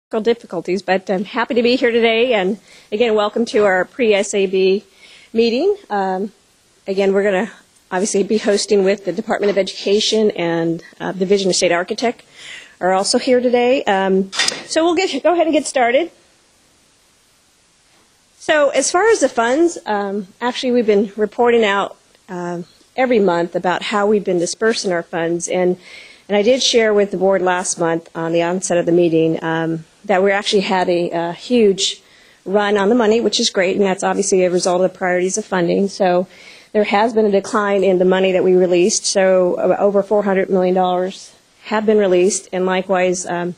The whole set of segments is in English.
Difficulties, but I'm happy to be here today, and again, welcome to our Pre-SAB meeting. Again, we're going to obviously be hosting with the Department of Education and Division of State Architect are also here today. So we'll go ahead and get started. So as far as the funds, actually we've been reporting out every month about how we've been dispersing our funds, and I did share with the board last month on the onset of the meeting that we actually had a huge run on the money, which is great, and that's obviously a result of the priorities of funding. So there has been a decline in the money that we released. So over $400 million have been released, and likewise, I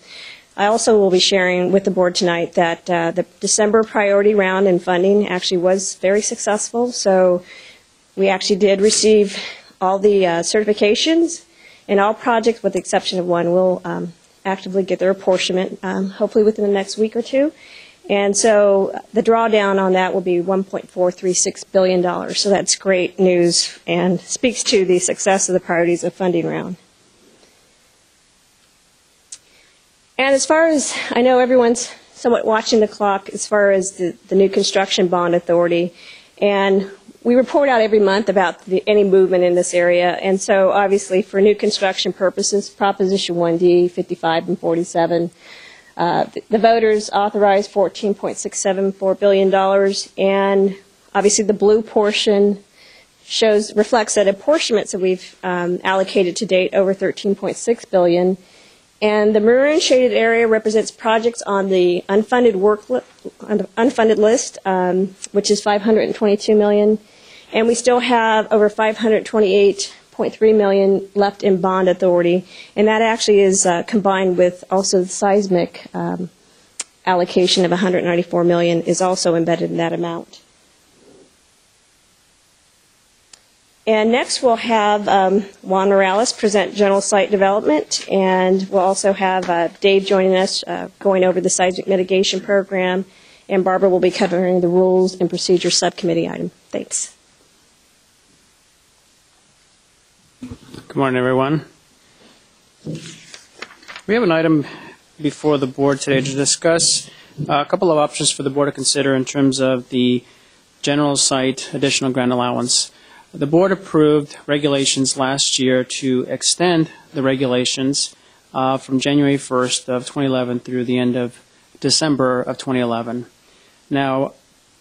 also will be sharing with the board tonight that the December priority round in funding actually was very successful. So we actually did receive all the certifications, and all projects, with the exception of one, will actively get their apportionment, hopefully within the next week or two. And so the drawdown on that will be $1.436 billion. So that's great news and speaks to the success of the priorities of funding round. And as far as, I know everyone's somewhat watching the clock as far as the new construction bond authority, and we report out every month about any movement in this area, and so obviously for new construction purposes, Proposition 1D, 55 and 47, the voters authorized $14.674 billion, and obviously the blue portion reflects that apportionments that we've allocated to date, over $13.6 billion, and the maroon shaded area represents projects on the unfunded list, which is $522 million. And we still have over $528.3 million left in bond authority, and that actually is combined with also the Seismic allocation of $194 million is also embedded in that amount. And next we'll have Juan Morales present general site development, and we'll also have Dave joining us going over the seismic mitigation program, and Barbara will be covering the rules and procedure subcommittee item. Thanks. Good morning, everyone. We have an item before the board today to discuss a couple of options for the board to consider in terms of the general site additional grant allowance. The board approved regulations last year to extend the regulations from January 1st of 2011 through the end of December of 2011. Now,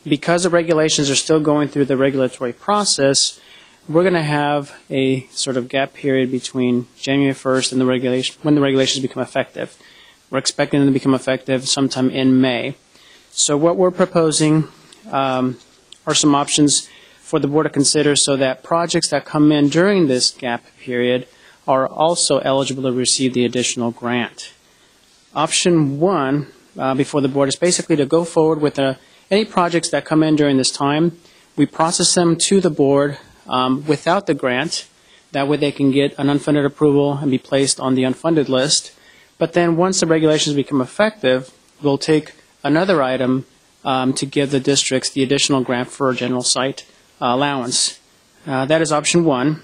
because the regulations are still going through the regulatory process, we're going to have a sort of gap period between January 1st and when the regulations become effective. We're expecting them to become effective sometime in May. So what we're proposing are some options for the board to consider so that projects that come in during this gap period are also eligible to receive the additional grant. Option one before the board is basically to go forward with any projects that come in during this time. We process them to the board without the grant. That way they can get an unfunded approval and be placed on the unfunded list. But then once the regulations become effective, we'll take another item to give the districts the additional grant for a general site allowance. That is option one.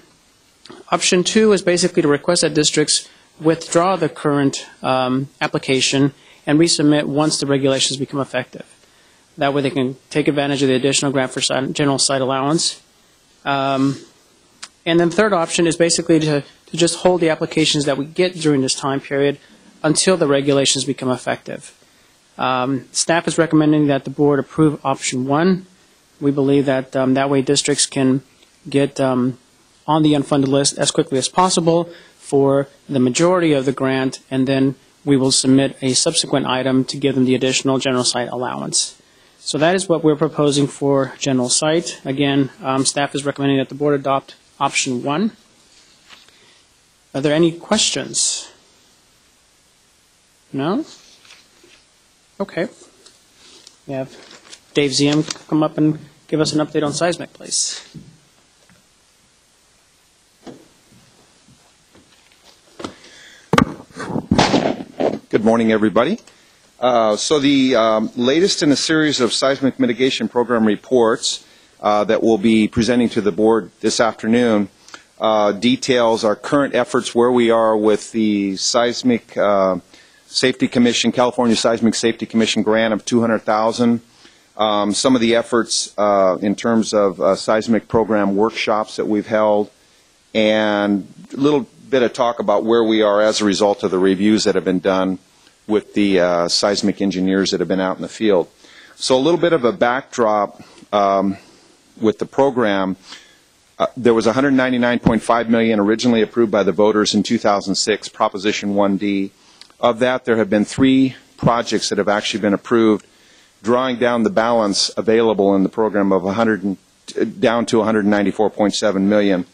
Option two is basically to request that districts withdraw the current application and resubmit once the regulations become effective. That way they can take advantage of the additional grant for general site allowance. And then third option is basically to just hold the applications that we get during this time period until the regulations become effective. Staff is recommending that the board approve option one. We believe that that way districts can get on the unfunded list as quickly as possible for the majority of the grant, and then we will submit a subsequent item to give them the additional general site allowance. So that is what we're proposing for general site. Again, staff is recommending that the board adopt option one. Are there any questions? No? Okay. We have Dave Ziem come up and give us an update on Seismic, please. Good morning, everybody. So the latest in a series of seismic mitigation program reports that we'll be presenting to the board this afternoon details our current efforts, where we are with the seismic Safety Commission, California Seismic Safety Commission grant of $200,000. Some of the efforts in terms of seismic program workshops that we've held, and a little bit of talk about where we are as a result of the reviews that have been done with the seismic engineers that have been out in the field. So a little bit of a backdrop with the program. There was $199.5 million originally approved by the voters in 2006, Proposition 1D. Of that, there have been 3 projects that have actually been approved, drawing down the balance available in the program of down to $194.7 million.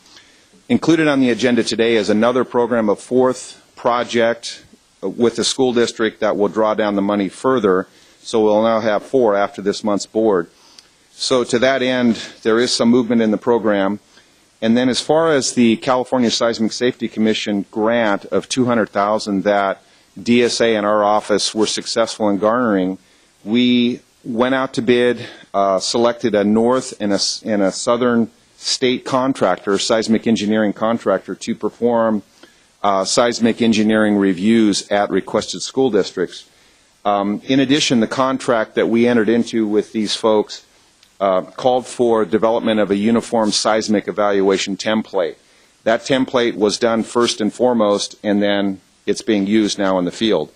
Included on the agenda today is another program, a 4th project with the school district that will draw down the money further. So we'll now have 4 after this month's board. So to that end, there is some movement in the program. And then as far as the California Seismic Safety Commission grant of $200,000 that DSA and our office were successful in garnering, we went out to bid, selected a north and a southern state contractor, seismic engineering contractor, to perform seismic engineering reviews at requested school districts. In addition, the contract that we entered into with these folks called for development of a uniform seismic evaluation template. That template was done first and foremost, and then it's being used now in the field.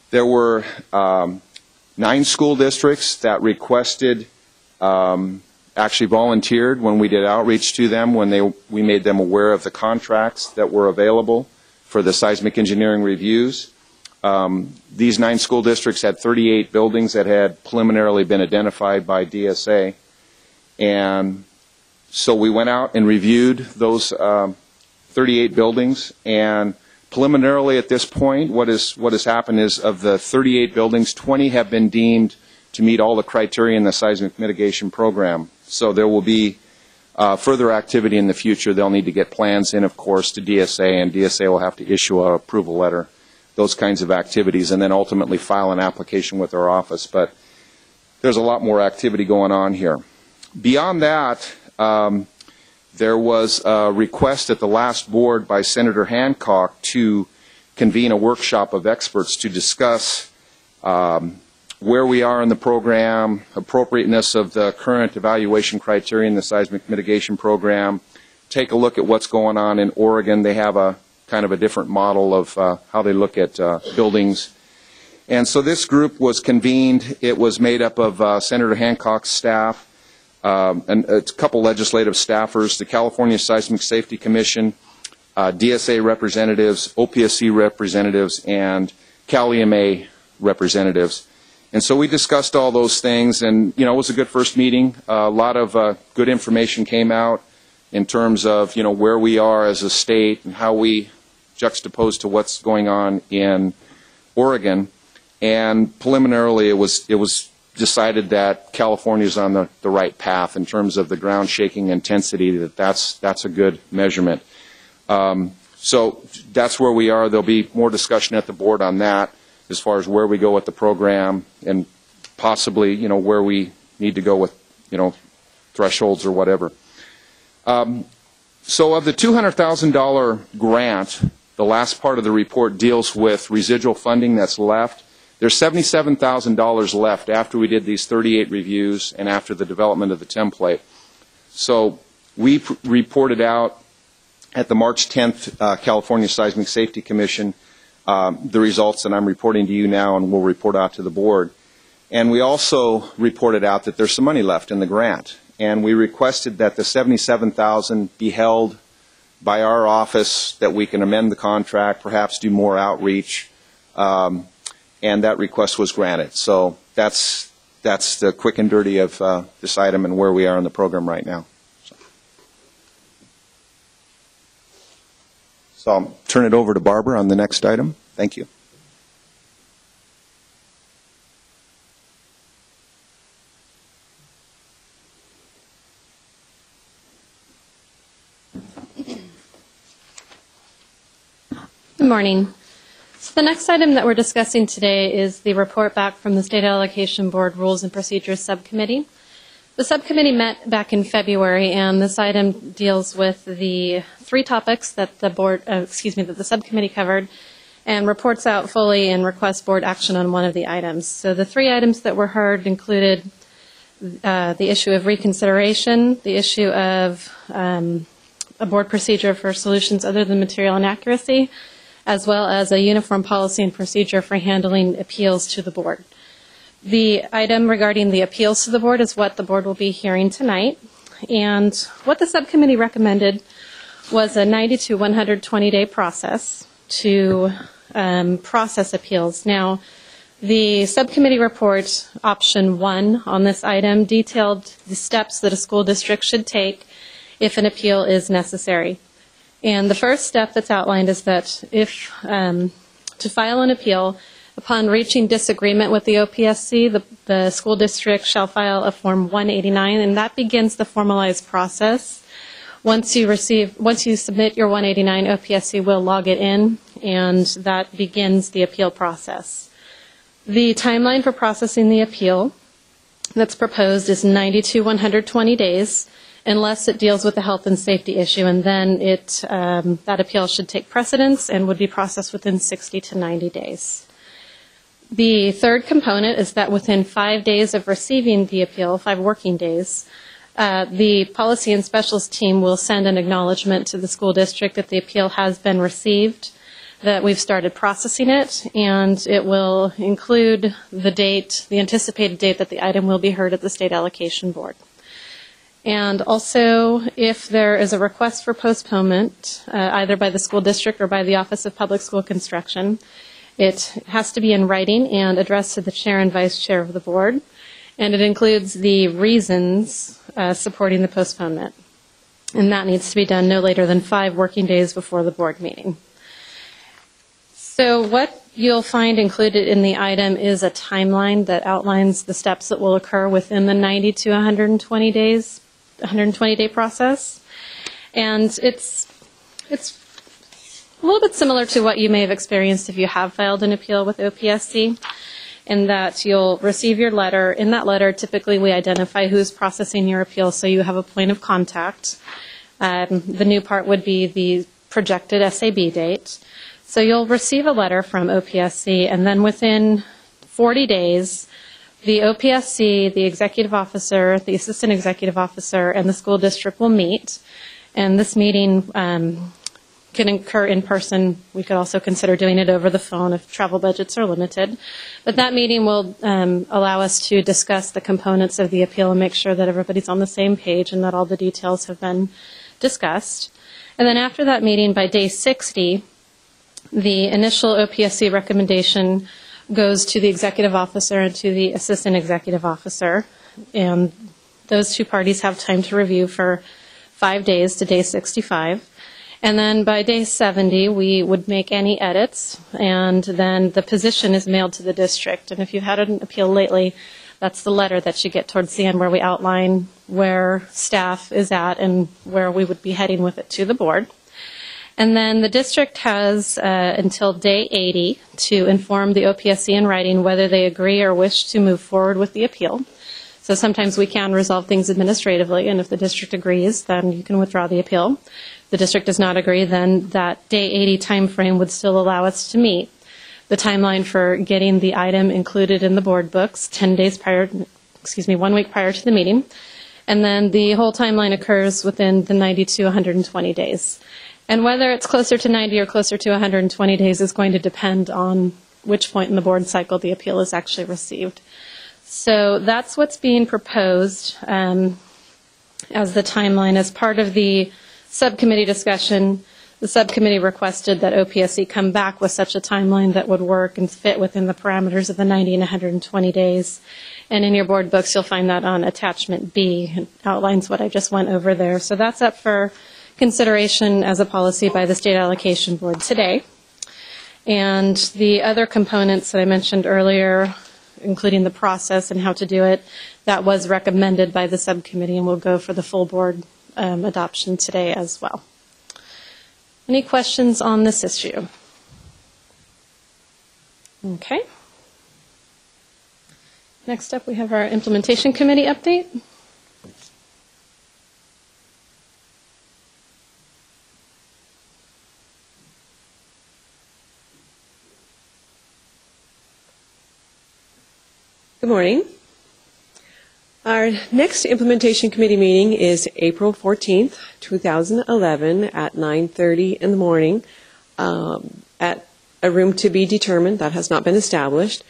There were 9 school districts that requested, actually volunteered when we did outreach to them, when we made them aware of the contracts that were available for the seismic engineering reviews. These 9 school districts had 38 buildings that had preliminarily been identified by DSA. And so we went out and reviewed those 38 buildings, and preliminarily at this point, what has happened is of the 38 buildings, 20 have been deemed to meet all the criteria in the seismic mitigation program. So there will be further activity in the future. They'll need to get plans in, of course, to DSA, and DSA will have to issue an approval letter, those kinds of activities, and then ultimately file an application with our office. But there's a lot more activity going on here. Beyond that, there was a request at the last board by Senator Hancock to convene a workshop of experts to discuss where we are in the program, appropriateness of the current evaluation criteria in the seismic mitigation program, take a look at what's going on in Oregon. They have a kind of a different model of how they look at buildings. And so this group was convened. It was made up of Senator Hancock's staff, and a couple legislative staffers, the California Seismic Safety Commission, DSA representatives, OPSC representatives, and CalEMA representatives. And so we discussed all those things, and it was a good first meeting. A lot of good information came out in terms of where we are as a state and how we juxtapose to what's going on in Oregon. And preliminarily, it was decided that California is on the right path in terms of the ground shaking intensity. That's a good measurement. So that's where we are. There'll be more discussion at the board on that as far as where we go with the program and possibly where we need to go with thresholds or whatever. So of the $200,000 grant, the last part of the report deals with residual funding that's left. There's $77,000 left after we did these 38 reviews and after the development of the template. So we reported out at the March 10th California Seismic Safety Commission the results that I'm reporting to you now, and we'll report out to the board. And we also reported out that there's some money left in the grant. And we requested that the $77,000 be held by our office, that we can amend the contract, perhaps do more outreach. And that request was granted. So that's the quick and dirty of this item and where we are in the program right now. So I'll turn it over to Barbara on the next item. Thank you. Good morning. So the next item that we're discussing today is the report back from the State Allocation Board Rules and Procedures Subcommittee. The subcommittee met back in February, and this item deals with the 3 topics that the board, that the subcommittee covered, and reports out fully and requests board action on one of the items. So the 3 items that were heard included the issue of reconsideration, the issue of a board procedure for solutions other than material inaccuracy, as well as a uniform policy and procedure for handling appeals to the board. The item regarding the appeals to the board is what the board will be hearing tonight. And what the subcommittee recommended was a 90 to 120-day process to process appeals. Now, the subcommittee report, option 1 on this item, detailed the steps that a school district should take if an appeal is necessary. And the first step that's outlined is that if to file an appeal, upon reaching disagreement with the OPSC, the school district shall file a Form 189, and that begins the formalized process. Once you submit your 189, OPSC will log it in, and that begins the appeal process. The timeline for processing the appeal that's proposed is 90 to 120 days, unless it deals with a health and safety issue, and then that appeal should take precedence and would be processed within 60 to 90 days. The third component is that within 5 days of receiving the appeal, 5 working days, the policy and specials team will send an acknowledgement to the school district that the appeal has been received, that we've started processing it, and it will include the anticipated date that the item will be heard at the State Allocation Board. And also, if there is a request for postponement, either by the school district or by the Office of Public School Construction, it has to be in writing and addressed to the chair and vice chair of the board, and it includes the reasons supporting the postponement. And that needs to be done no later than 5 working days before the board meeting. So what you'll find included in the item is a timeline that outlines the steps that will occur within the 90 to 120 days, 120-day process. And it's a little bit similar to what you may have experienced if you have filed an appeal with OPSC, in that you'll receive your letter. In that letter, typically we identify who's processing your appeal, so you have a point of contact. The new part would be the projected SAB date. So you'll receive a letter from OPSC, and then within 40 days, the OPSC, the executive officer, the assistant executive officer, and the school district will meet. And this meeting can occur in person. We could also consider doing it over the phone if travel budgets are limited. But that meeting will allow us to discuss the components of the appeal and make sure that everybody's on the same page and that all the details have been discussed. And then after that meeting, by day 60, the initial OPSC recommendation goes to the executive officer and to the assistant executive officer. And those 2 parties have time to review for 5 days to day 65. And then by day 70, we would make any edits, and then the position is mailed to the district. And if you've had an appeal lately, that's the letter that you get towards the end where we outline where staff is at and where we would be heading with it to the board. And then the district has until day 80 to inform the OPSC in writing whether they agree or wish to move forward with the appeal. So sometimes we can resolve things administratively, and if the district agrees, then you can withdraw the appeal. If the district does not agree, then that day 80 time frame would still allow us to meet the timeline for getting the item included in the board books 1 week prior to the meeting. And then the whole timeline occurs within the 90 to 120 days. And whether it's closer to 90 or closer to 120 days is going to depend on which point in the board cycle the appeal is actually received. So that's what's being proposed as the timeline. As part of the subcommittee discussion, the subcommittee requested that OPSC come back with such a timeline that would work and fit within the parameters of the 90 and 120 days. And in your board books, you'll find that on attachment B. It outlines what I just went over there. So that's up for consideration as a policy by the State Allocation Board today. And the other components that I mentioned earlier, including the process and how to do it, that was recommended by the subcommittee and will go for the full board adoption today as well. Any questions on this issue? Okay. Next up, we have our implementation committee update. Good morning. Our next Implementation Committee meeting is April 14th, 2011 at 9:30 in the morning at a room to be determined. That has not been established.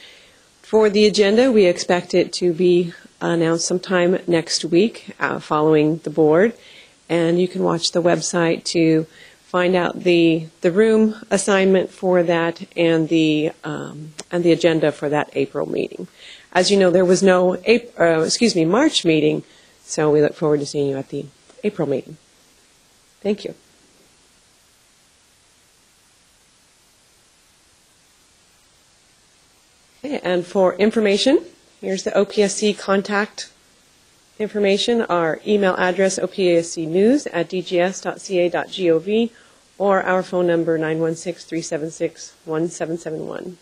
For the agenda, we expect it to be announced sometime next week following the board. And you can watch the website to find out the room assignment for that and the agenda for that April meeting. As you know, there was no March meeting, so we look forward to seeing you at the April meeting. Thank you. Okay, and for information, here's the OPSC contact information. Our email address, opscnews@dgs.ca.gov, or our phone number, 916-376-1771.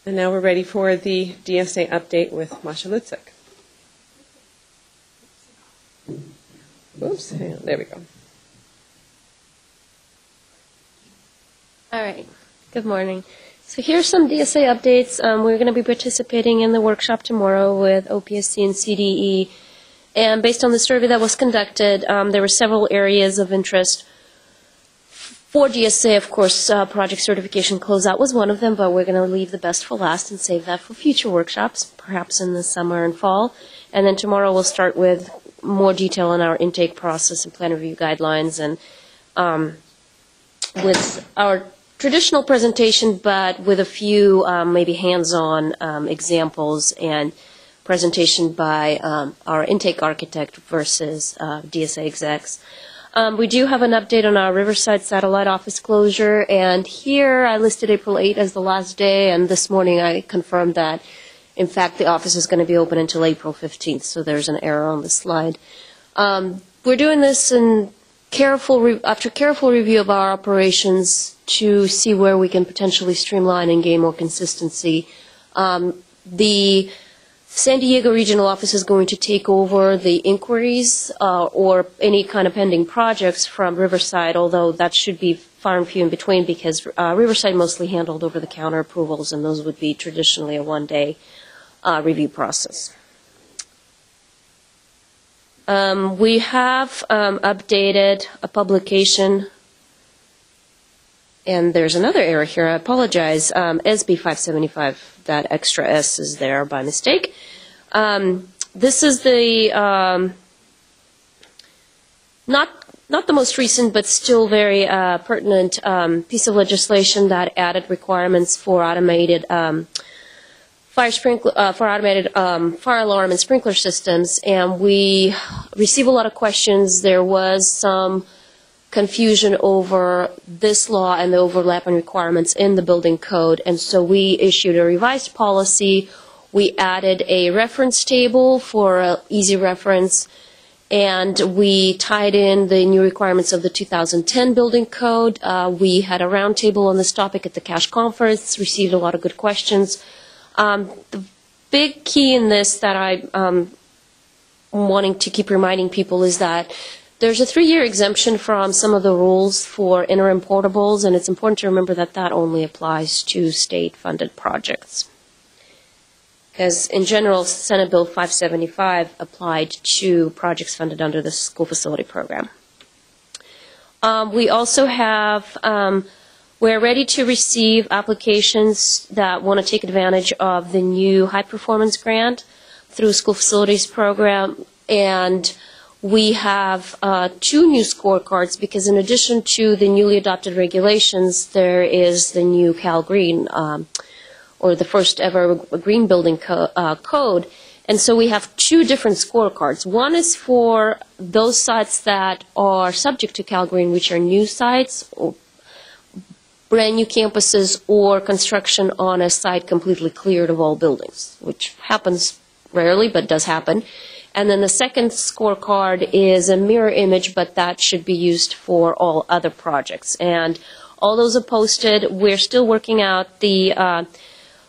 And now we're ready for the DSA update with Masha Lutzek. Oops, hang on, there we go. All right, good morning. So here's some DSA updates. We're going to be participating in the workshop tomorrow with OPSC and CDE. And based on the survey that was conducted, there were several areas of interest. For DSA, of course, project certification closeout was one of them, but we're going to leave the best for last and save that for future workshops, perhaps in the summer and fall. And then tomorrow we'll start with more detail on our intake process and plan review guidelines, and with our traditional presentation, but with a few maybe hands-on examples and presentation by our intake architect versus DSA execs. We do have an update on our Riverside satellite office closure, and here I listed April 8 as the last day, and this morning I confirmed that, in fact, the office is going to be open until April 15th, so there's an error on the slide. We're doing this after careful review of our operations to see where we can potentially streamline and gain more consistency. The San Diego Regional Office is going to take over the inquiries or any kind of pending projects from Riverside, although that should be far and few in between because Riverside mostly handled over-the-counter approvals, and those would be traditionally a one-day review process. We have updated a publication, and there's another error here. I apologize. SB 575, that extra S is there by mistake. This is the not the most recent, but still very pertinent piece of legislation that added requirements for automated fire alarm and sprinkler systems, and we receive a lot of questions. There was some confusion over this law and the overlapping requirements in the building code, and so we issued a revised policy. We added a reference table for easy reference, and we tied in the new requirements of the 2010 building code. We had a roundtable on this topic at the CASH conference, received a lot of good questions. The big key in this that I'm wanting to keep reminding people is that there's a 3-year exemption from some of the rules for interim portables, and it's important to remember that that only applies to state-funded projects. Because in general, Senate Bill 575 applied to projects funded under the school facility program. We also have, we're ready to receive applications that want to take advantage of the new high-performance grant through school facilities program, and we have 2 new scorecards because in addition to the newly adopted regulations, there is the new Cal Green, or the first ever green building code. And so we have 2 different scorecards. One is for those sites that are subject to Cal Green, which are new sites, or brand new campuses, or construction on a site completely cleared of all buildings, which happens rarely, but does happen. And then the second scorecard is a mirror image, but that should be used for all other projects. And all those are posted. We're still working out the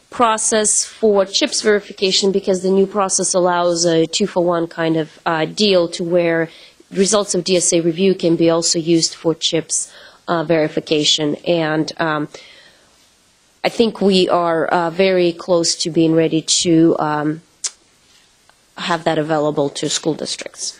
process for CHPS verification because the new process allows a 2-for-1 kind of deal to where results of DSA review can be also used for CHPS verification. And I think we are very close to being ready to have that available to school districts.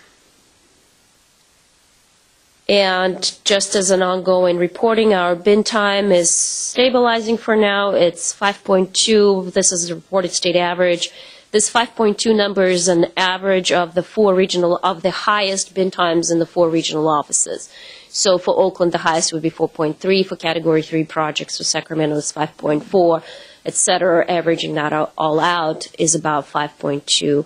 And just as an ongoing reporting, our bin time is stabilizing for now. It's 5.2. This is the reported state average. This 5.2 number is an average of the highest bin times in the 4 regional offices. So for Oakland, the highest would be 4.3. For Category 3 projects, for Sacramento, it's 5.4, et cetera. Averaging that all out is about 5.2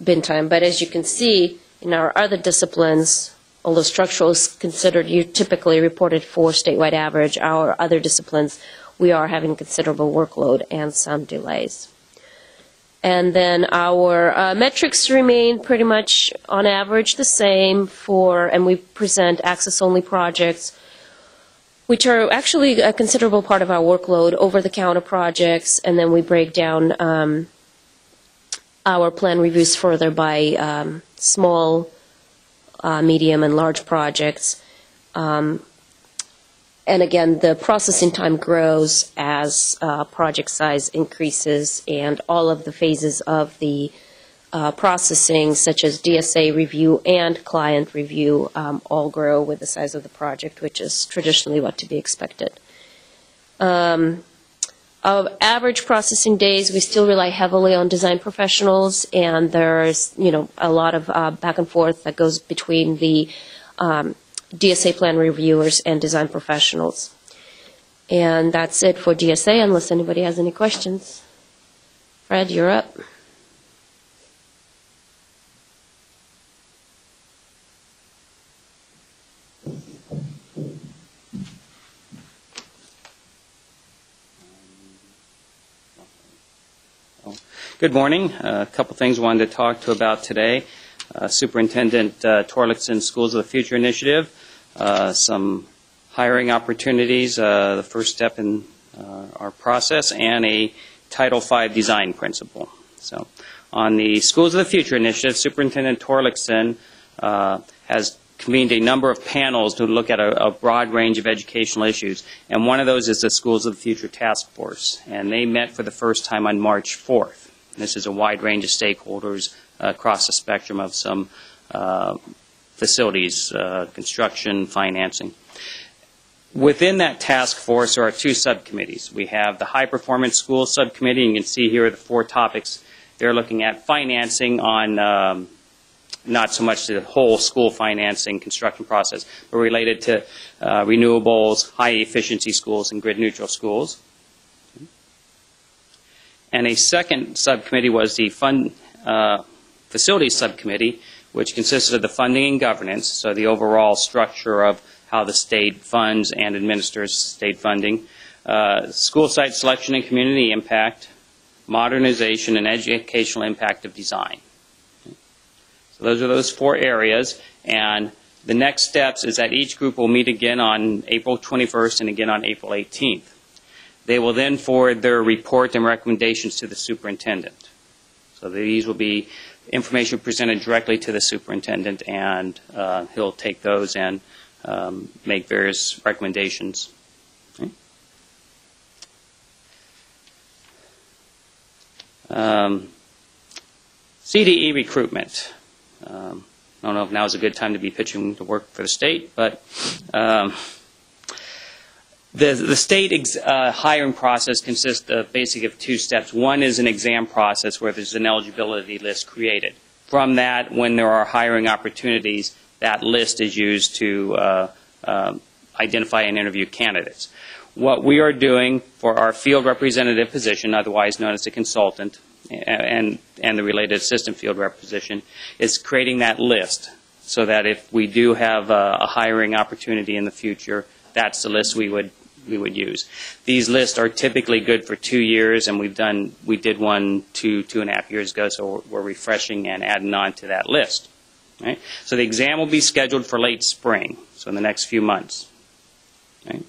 bin time. But as you can see, in our other disciplines, although structural is considered typically reported for statewide average, our other disciplines, we are having considerable workload and some delays. And then our metrics remain pretty much on average the same and we present access-only projects, which are actually a considerable part of our workload, over-the-counter projects, and then we break down our plan reviews further by small, medium, and large projects. And again, the processing time grows as project size increases, and all of the phases of the processing, such as DSA review and client review, all grow with the size of the project, which is traditionally what to be expected. Of average processing days, we still rely heavily on design professionals, and there's a lot of back and forth that goes between the DSA plan reviewers and design professionals. And that's it for DSA, unless anybody has any questions. Fred, you're up. Good morning. A couple things I wanted to talk to about today. Superintendent Torlickson's Schools of the Future initiative, some hiring opportunities, the first step in our process, and a Title V design principle. So on the Schools of the Future initiative, Superintendent Torlickson has convened a number of panels to look at a broad range of educational issues, and one of those is the Schools of the Future Task Force, and they met for the first time on March 4th. This is a wide range of stakeholders across the spectrum of some facilities, construction, financing. Within that task force, there are 2 subcommittees. We have the High Performance Schools Subcommittee, and you can see here are the 4 topics. They're looking at financing on not so much the whole school financing construction process, but related to renewables, high-efficiency schools, and grid-neutral schools. And a second subcommittee was the Facilities Subcommittee, which consisted of the funding and governance, so the overall structure of how the state funds and administers state funding, school site selection and community impact, modernization and educational impact of design. So those are those 4 areas, and the next steps is that each group will meet again on April 21st and again on April 18th. They will then forward their report and recommendations to the superintendent. So these will be information presented directly to the superintendent, and he'll take those and make various recommendations. Okay. CDE recruitment. I don't know if now is a good time to be pitching to work for the state, but the state hiring process consists of basically of 2 steps. One is an exam process where there's an eligibility list created. From that, when there are hiring opportunities, that list is used to identify and interview candidates. What we are doing for our field representative position, otherwise known as a consultant, and the related assistant field rep position, is creating that list so that if we do have a hiring opportunity in the future, that's the list we would use. These lists are typically good for 2 years, and we did one 2.5 years ago, so we're refreshing and adding on to that list. Right? So the exam will be scheduled for late spring, so in the next few months. Right?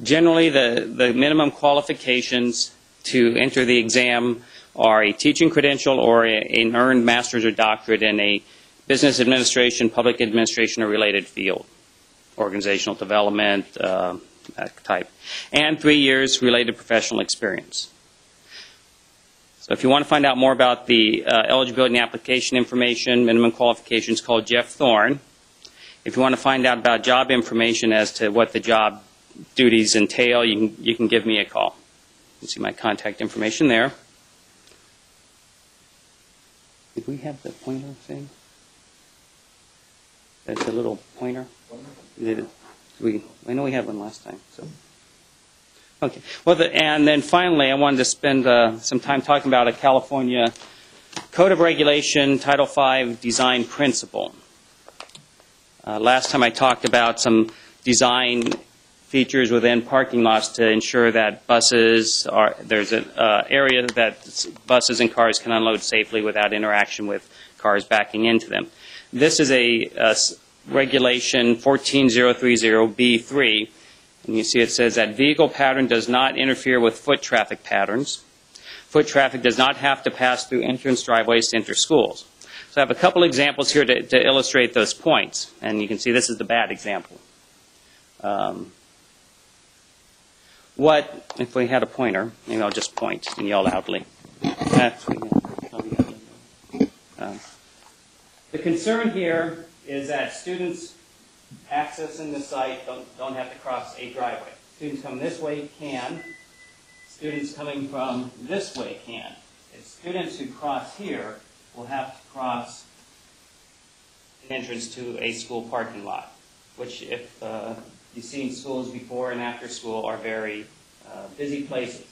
Generally, the minimum qualifications to enter the exam are a teaching credential or an earned master's or doctorate in a business administration, public administration, or related field. Organizational development, type, and 3 years related professional experience. So if you want to find out more about the eligibility and application information, minimum qualifications, call Jeff Thorne. If you want to find out about job information as to what the job duties entail, you can give me a call. You can see my contact information there. Did we have the pointer thing? That's a little pointer. I know we had one last time. So. Okay. Well, and then finally, I wanted to spend some time talking about a California Code of Regulation Title V Design Principle. Last time I talked about some design features within parking lots to ensure that there's an area that buses and cars can unload safely without interaction with cars backing into them. This is a regulation 14030B3. And you see it says that vehicle pattern does not interfere with foot traffic patterns. Foot traffic does not have to pass through entrance driveways to enter schools. So I have a couple examples here to illustrate those points. And you can see this is the bad example. If we had a pointer, maybe I'll just point and yell loudly. The concern here is that students accessing the site don't have to cross a driveway. Students coming this way can. Students coming from this way can. And students who cross here will have to cross an entrance to a school parking lot, which if you've seen schools before and after school are very busy places.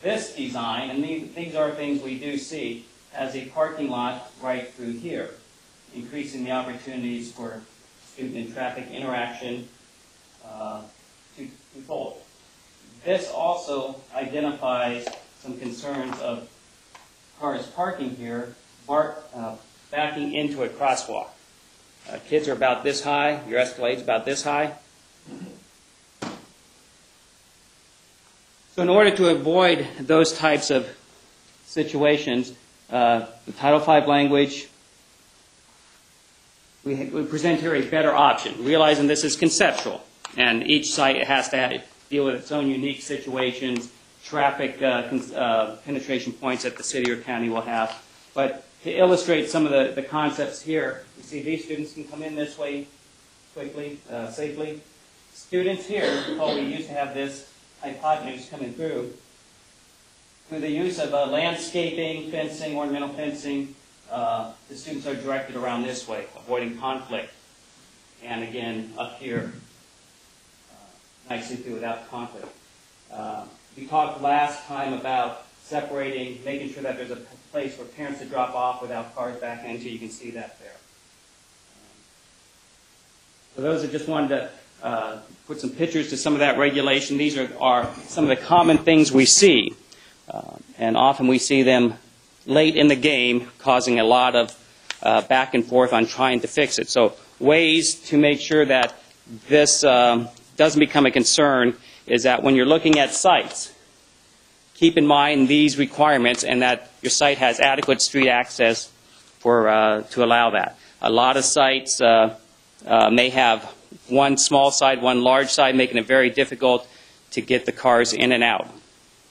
This design, and these are things we do see, has a parking lot right through here, increasing the opportunities for student and traffic interaction twofold. This also identifies some concerns of cars parking here, backing into a crosswalk. Kids are about this high, your Escalade's about this high. So in order to avoid those types of situations, the Title V language, we present here a better option, realizing this is conceptual, and each site has to deal with its own unique situations, traffic penetration points that the city or county will have. But to illustrate some of the concepts here, you see these students can come in this way quickly, safely. Students here, we used to have this hypotenuse coming through. Through the use of landscaping, fencing, ornamental fencing, the students are directed around this way, avoiding conflict. And again, up here, nicely through without conflict. We talked last time about separating, making sure that there's a place for parents to drop off without cars back into. You can see that there. For those that just wanted to put some pictures to some of that regulation, these are some of the common things we see. And often we see them late in the game, causing a lot of back and forth on trying to fix it. So ways to make sure that this doesn't become a concern is that when you're looking at sites, keep in mind these requirements and that your site has adequate street access to allow that. A lot of sites may have one small side, one large side, making it very difficult to get the cars in and out.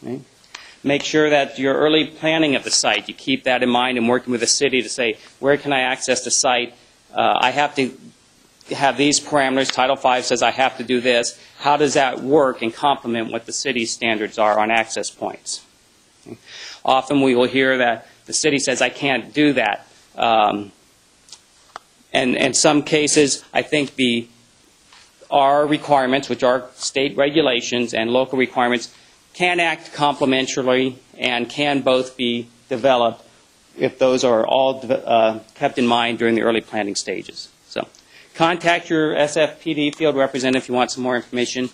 Right? Make sure that your early planning of the site, you keep that in mind and working with the city to say, where can I access the site? I have to have these parameters. Title V says I have to do this. How does that work and complement what the city's standards are on access points? Okay. Often we will hear that the city says I can't do that. And in some cases, I think our requirements, which are state regulations and local requirements, can act complementarily and can both be developed if those are all kept in mind during the early planning stages. So contact your SFPD field representative if you want some more information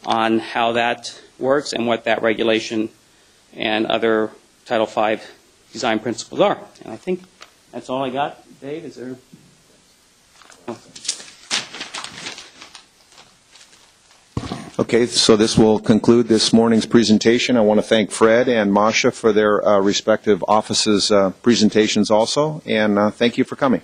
on how that works and what that regulation and other Title V design principles are. And I think that's all I got. Dave, is there? Oh. Okay, so this will conclude this morning's presentation. I want to thank Fred and Masha for their respective offices' presentations also, and thank you for coming.